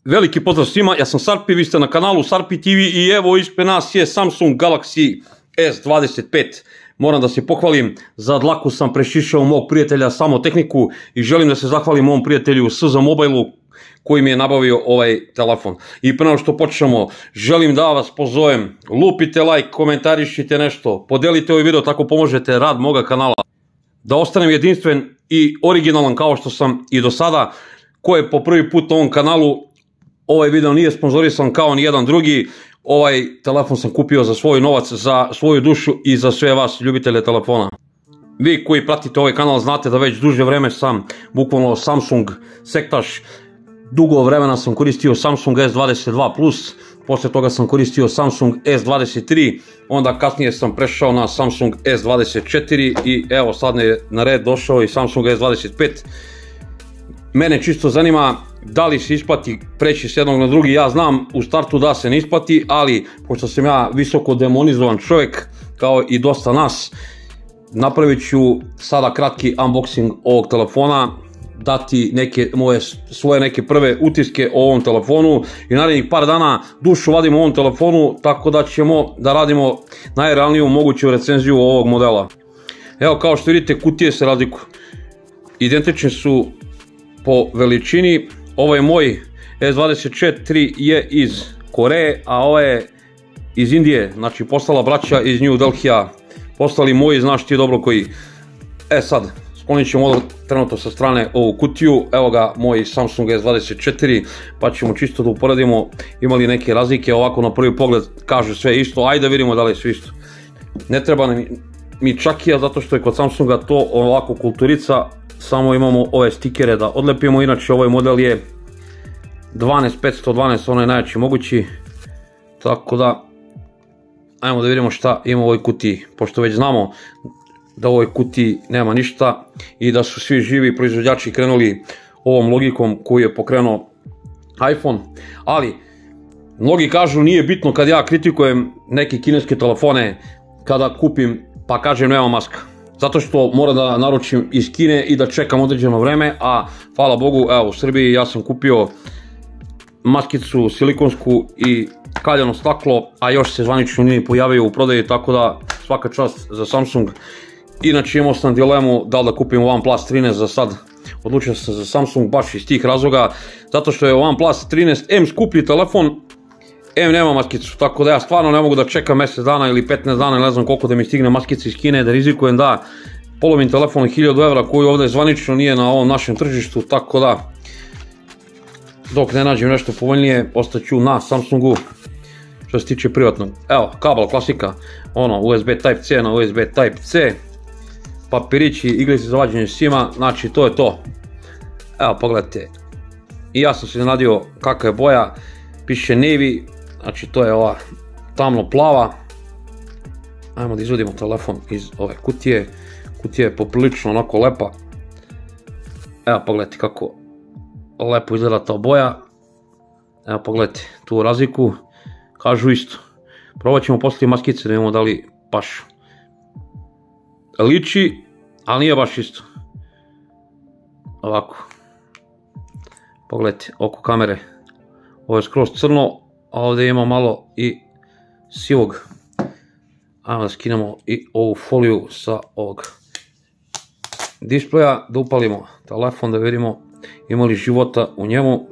Veliki pozdrav svima, ja sam Sarpi, vi ste na kanalu Sarpi TV i evo ispred nas je Samsung Galaxy S25. Moram da se pohvalim, za dlaku sam prešišao mog prijatelja Samotehniku i želim da se zahvalim mom prijatelju SZ Mobileu koji mi je nabavio ovaj telefon. I pre nego što počnemo, želim da vas pozovem, lupite like, komentarišite nešto, podelite ovaj video, tako pomožete rad moga kanala. Da ostanem jedinstven i originalan kao što sam i do sada. Ko je po prvi put na ovom kanalu, ovaj video nije sponzorisan kao ni jedan drugi. Ovaj telefon sam kupio za svoj novac, za svoju dušu i za sve vas ljubitelje telefona. Vi koji pratite ovaj kanal znate da već duže vreme sam bukvalno Samsung sektaš. Dugo vremena sam koristio Samsung S22 Plus, posle toga sam koristio Samsung S23, onda kasnije sam prešao na Samsung S24 i evo sad je na red došao i Samsung S25. Mene čisto zanima da li se isplati preći s jednog na drugi. Ja znam u startu da se ne isplati, ali pošto sam ja visoko demonizovan čovjek kao i dosta nas, napravit ću sada kratki unboxing ovog telefona, dati svoje neke prve utiske o ovom telefonu i narednih par dana dušu vadim o ovom telefonu, tako da ćemo da radimo najrealniju moguću recenziju ovog modela. Evo, kao što vidite, kutije se razlikuju, identične su po veličini. Ovo je moj S24 je iz Koreje, a ovo je iz Indije, znači poslala braća iz New Delhija, poslali moji, znaš ti dobro koji. Sad, sklonit ćemo ovdje trenutno sa strane ovu kutiju, evo ga moj Samsung S24, pa ćemo čisto da uporedimo imali neke razlike. Ovako na prvi pogled kažu sve isto, ajde da vidimo da li je sve isto. Ne treba mi čakija zato što je kod Samsunga to ovako kulturica, samo imamo ove stikere da odlepimo. Inače ovaj model je 12512, onaj najjači mogući, tako da ajmo da vidimo šta ima u ovoj kutiji, pošto već znamo da u ovoj kutiji nema ništa i da su svi živi proizvođači krenuli ovom logikom koju je pokrenuo iPhone. Ali mnogi kažu nije bitno kad ja kritikujem neke kineske telefone kada kupim pa kažem nema maska, zato što moram da naručim iz Kine i da čekam određeno vreme, a hvala Bogu, evo u Srbiji ja sam kupio maskicu silikonsku i kaljano staklo, a još se zvanično nije pojavio u prodaji, tako da svaka čast za Samsung. Inače imao sam dilemu da li da kupim OnePlus 13, za sad odlučio sam za Samsung baš iz tih razloga, zato što je OnePlus 13 M skuplji telefon, M nema maskicu, tako da ja stvarno ne mogu da čekam mjesec dana ili 15 dana, ne znam koliko da mi stigne maskica iz Kine, da rizikujem da polomim telefon 1000 evra koji ovdje zvanično nije na ovom našem tržištu, tako da dok ne nađem nešto povoljnije ostaću na Samsungu što se tiče privatnog. Evo, kabel klasika, ono USB Type-C na USB Type-C, papirići, iglice za vađenje sima, znači to je to. Evo pogledajte, i ja sam se iznenadio kakva je boja, piše Navy, znači to je ova tamno plava. Ajmo da izvodimo telefon iz ove kutije, kutija je poprilično onako lepa. Evo pogledajte kako lepo izgleda ta boja, evo pogledajte tu razliku, kažu isto. Probat ćemo poslije maskice da vidimo da li baš liči, ali nije baš isto. Ovako, pogledajte oko kamere, ovo je skroz crno, a ovdje ima malo i sivog. Ajmo da skinemo i ovu foliju sa ovog displeja, da upalimo telefon da vidimo ima li života u njemu,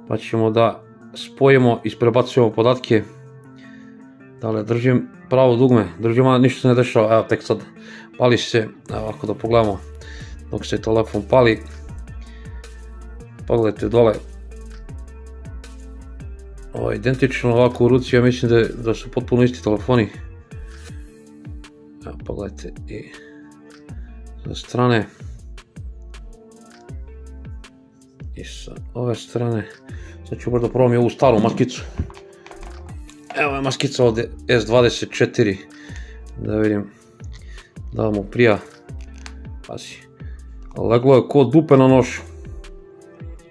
pa ćemo da spojimo i prebacujemo podatke. Da li držim pravo dugme, držim, a ništa se ne dešava, evo tek sad pali se, evo ovako da pogledamo dok se telefon pali. Pogledajte dole, ovo je identično ovako u ruci, ja mislim da su potpuno isti telefoni. Evo pogledajte i sa strane i sa ove strane. Sad ću možda probam i ovu staru maskicu. Evo je maskica ovdje S24, da vidim da mu prija. Pazi, leglo je ko dupe na nošu.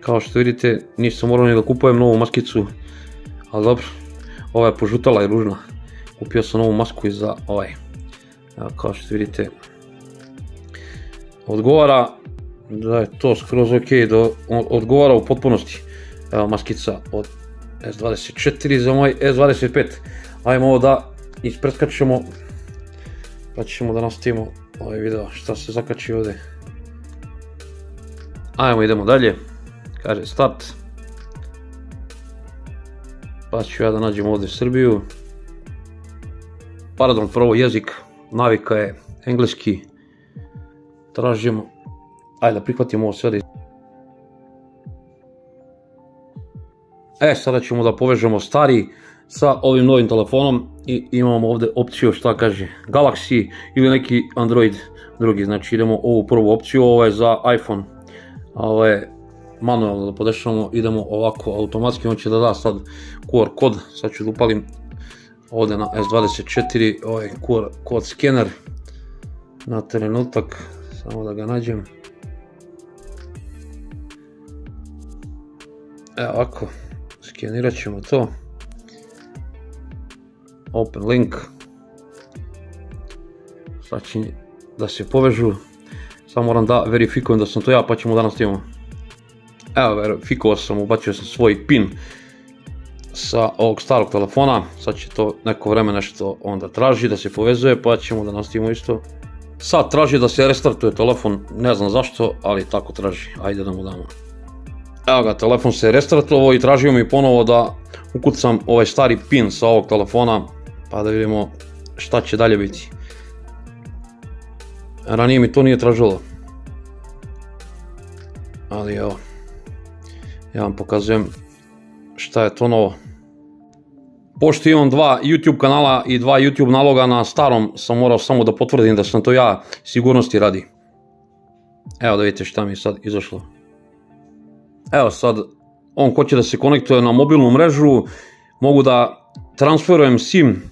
Kao što vidite, nisam morao ni da kupujem novu maskicu, ali dobro, ova je požutala i ružna. Kupio sam novu masku i za ovaj. Evo, kao što vidite, odgovara da je to skroz ok, da odgovara u potpunosti. Evo maskica od S24 za moj S25. Ajmo ovo da ispreskačemo, pa ćemo da nastavimo ovaj video šta se zakači ovdje. Ajmo, idemo dalje, kaže start. Pa ću ja da nađem ovdje Srbiju. Pardon, prvo jezik, navika je engleski. Tražimo, ajde da prihvatimo ovo sve. Sada ćemo da povežemo stari sa ovim novim telefonom i imamo ovdje opciju šta kaže Galaxy ili neki Android drugi. Znači idemo ovu prvu opciju, ovo je za iPhone, a ovo je manualno da podešavamo, idemo ovako automatski, on će da da sad QR kod, sad ću da upalim ovdje na S24 ovaj QR kod skener na trenutak, samo da ga nađem. Evo ovako, skenirat ćemo to, open link, sad će da se povežu, samo moram da verifikujem da sam to ja, pa ćemo da nastavimo. Evo, verifikovao sam, ubacio sam svoj PIN sa ovog starog telefona, sad će to neko vreme nešto onda traži da se povezuje, pa ćemo da nastavimo isto. Sad traži da se restartuje telefon, ne znam zašto, ali tako traži, ajde da mu damo. Evo ga, telefon se restartovao i tražio mi ponovo da ukucam ovaj stari PIN sa ovog telefona, pa da vidimo šta će dalje biti. Ranije mi to nije tražilo, ali evo, ja vam pokazujem šta je to novo. Pošto imam dva YouTube kanala i dva YouTube naloga, na starom sam morao samo da potvrdim da sam to ja, sigurnosti radi. Evo da vidite šta mi je sad izašlo. Evo sad, on hoće da se konektuje na mobilnu mrežu, mogu da transferujem SIM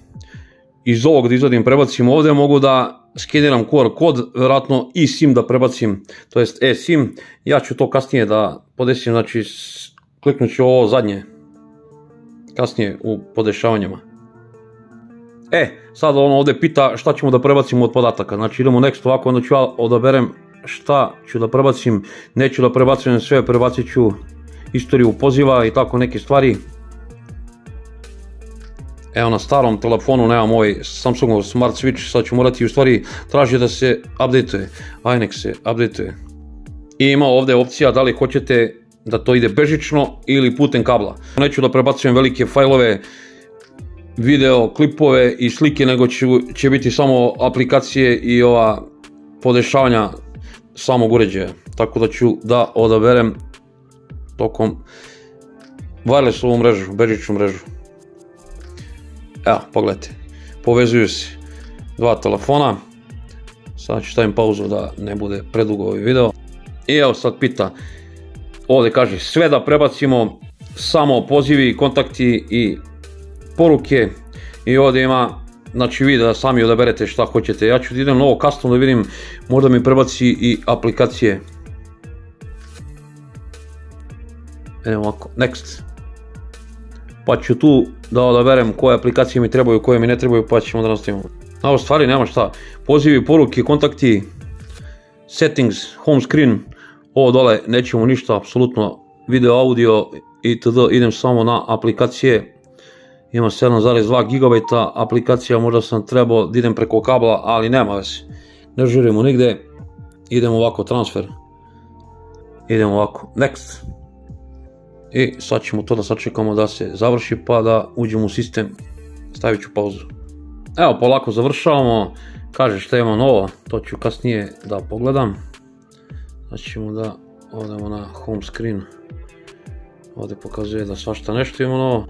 iz ovog da izvadim, prebacim ovdje, mogu da skeniram QR kod, vjerojatno i SIM da prebacim, to jest e-SIM. Ja ću to kasnije da podesim, znači kliknut ću ovo zadnje, kasnije u podešavanjima. Sad on ovdje pita šta ćemo da prebacimo od podataka, znači idemo next ovako, onda ću ja odaberem šta ću da prebacim, neću da prebacujem sve, prebacit ću istoriju poziva i tako neke stvari. Evo na starom telefonu nemam ovaj Samsungov Smart Switch, sad ću morati, u stvari traži da se updateuje, aj nek se updateuje. I ima ovdje opcija da li hoćete da to ide bežično ili putem kabla. Neću da prebacujem velike fajlove, video, klipove i slike, nego će biti samo aplikacije i ova podešavanja samog uređaja. Tako da ću da odaberem tokom wirelessovu mrežu, bežičnu mrežu. Evo, pogledajte, povezuju se dva telefona. Sad ću stavim pauzu da ne bude predugo ovaj video. I evo sad pita, ovdje kaže sve da prebacimo, samo pozivi, kontakti i poruke. I ovdje ima, znači vi da sami odaberete šta hoćete. Ja ću da idem na ovo custom da vidim, možda mi prebaci i aplikacije. Evo ovako, next. Pa ću tu da odaberem koje aplikacije mi trebaju, koje mi ne trebaju, pa ćemo da nastavimo. Na ovo stvari nema šta, pozivi, poruke, kontakti, settings, home screen, ovo dole nećemo ništa, apsolutno, video, audio itd. Idem samo na aplikacije, ima 7,2 GB aplikacija, možda sam trebao da idem preko kabla, ali nema veze, ne žurimo nigde, idemo ovako transfer, idemo ovako next. I sad ćemo to da sačekamo da se završi pa da uđemo u sistem, stavit ću pauzu. Evo polako završavamo, kaže šta ima novo, to ću kasnije da pogledam. Sad ćemo da odemo na home screen, ovdje pokazuje da svašta nešto ima novo.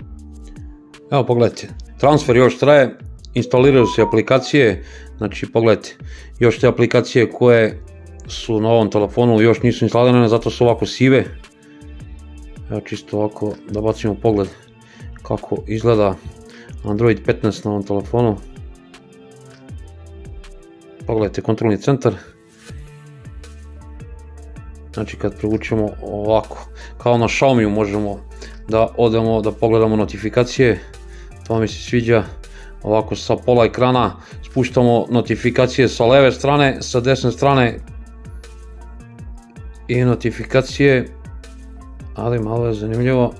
Evo pogledajte, transfer još traje, instaliraju se aplikacije, znači pogledajte, još te aplikacije koje su na ovom telefonu još nisu instalirane, zato su ovako sive. Evo čisto ovako da bacimo pogled kako izgleda Android 15 na ovom telefonu. Pogledajte kontrolni centar. Znači kad privučemo ovako, kao na Xiaomiju možemo da odemo da pogledamo notifikacije. To mi se sviđa. Ovako sa pola ekrana spuštamo notifikacije sa leve strane, sa desne strane i notifikacije. Ali malo je zanimljivo,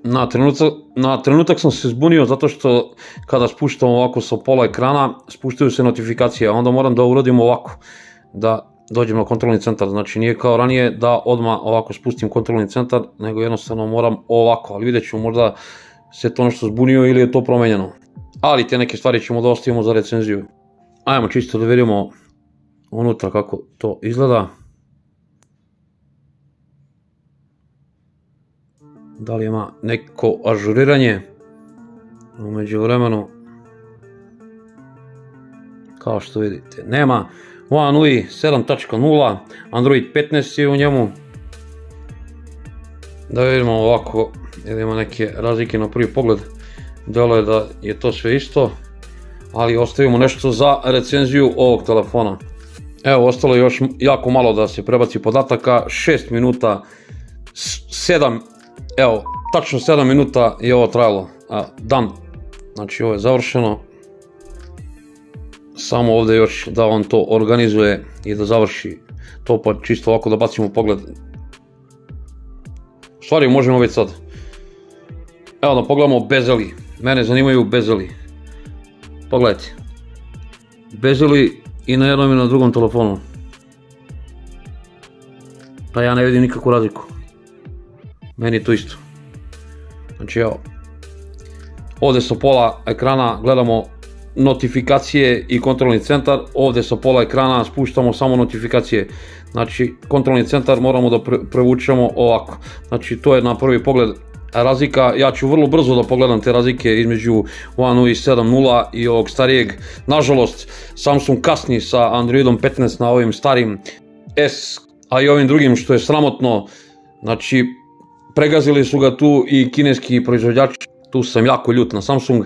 Na trenutak sam se zbunio zato što kada spuštam ovako sa pola ekrana spuštaju se notifikacije, a onda moram da uradim ovako, da dođem na kontrolni centar. Znači nije kao ranije da odmah ovako spustim kontrolni centar, nego jednostavno moram ovako, ali vidjet ćemo, možda se to nešto zbunio ili je to promenjeno. Ali te neke stvari ćemo da ostavimo za recenziju. Ajmo čisto da vidimo unutra kako to izgleda. Da li ima neko ažuriranje u međuvremenu? Kao što vidite nema. One UI 7.0, Android 15 je u njemu. Da vidimo ovako, ima neke razlike na prvi pogled. Deluje da je to sve isto, ali ostavimo nešto za recenziju ovog telefona. Evo, ostalo je još jako malo da se prebaci podataka, 6 minuta, 7, evo, tačno 7 minuta je ovo trajalo, dan, znači ovo je završeno. Samo ovdje još da on to organizuje i da završi to, pa čisto ovako da bacimo pogled. U stvari možemo već sad. Evo da pogledamo bezeli, mene zanimaju bezeli. Pogledajte. Bezeli i na jednom i na drugom telefonu. Pa ja ne vidim nikakvu razliku. Meni je to isto. Znači evo. Ovdje sa pola ekrana gledamo notifikacije i kontrolni centar. Ovdje sa pola ekrana spuštamo samo notifikacije. Znači kontrolni centar moramo da prevučemo ovako. Znači to je na prvi pogled razlika. Ja ću vrlo brzo da pogledam te razlike između One UI 7.0 i ovog starijeg. Nažalost, Samsung kasni sa Androidom 15 na ovim starim S, a i ovim drugim, što je sramotno. Znači, pregazili su ga tu i kineski proizvođači. Tu sam jako ljut na Samsung,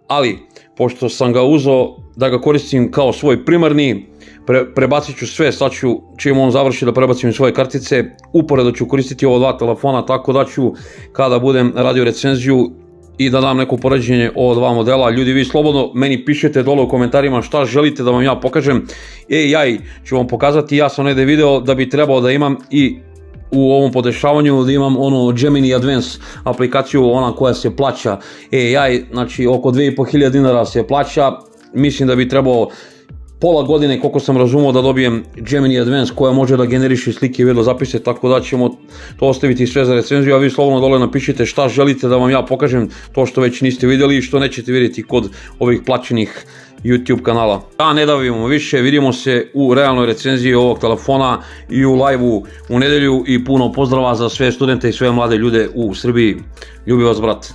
ali pošto sam ga uzeo da ga koristim kao svoj primarni, prebacit ću sve, sad ću, čim on završi, da prebacim svoje kartice, uporedo ću koristiti ovo dva telefona, tako da ću, kada budem radio recenziju i da dam neko poređenje ova dva modela, ljudi, vi slobodno meni pišete dole u komentarima šta želite da vam ja pokažem. AI ću vam pokazati, ja sam negdje video da bi trebao da imam i u ovom podešavanju, da imam ono Gemini Advance aplikaciju, ona koja se plaća AI, znači oko 2500 dinara se plaća. Mislim da bi trebao pola godine, koliko sam razumio, da dobijem Gemini Advance koja može da generiše slike i video zapise, tako da ćemo to ostaviti sve za recenziju, a vi slobodno dole napišite šta želite da vam ja pokažem, to što već niste vidjeli i što nećete vidjeti kod ovih plaćenih YouTube kanala. Da ne davimo više, vidimo se u realnoj recenziji ovog telefona i u live-u u nedelju i puno pozdrava za sve studente i sve mlade ljude u Srbiji. Ljubi vas, brat.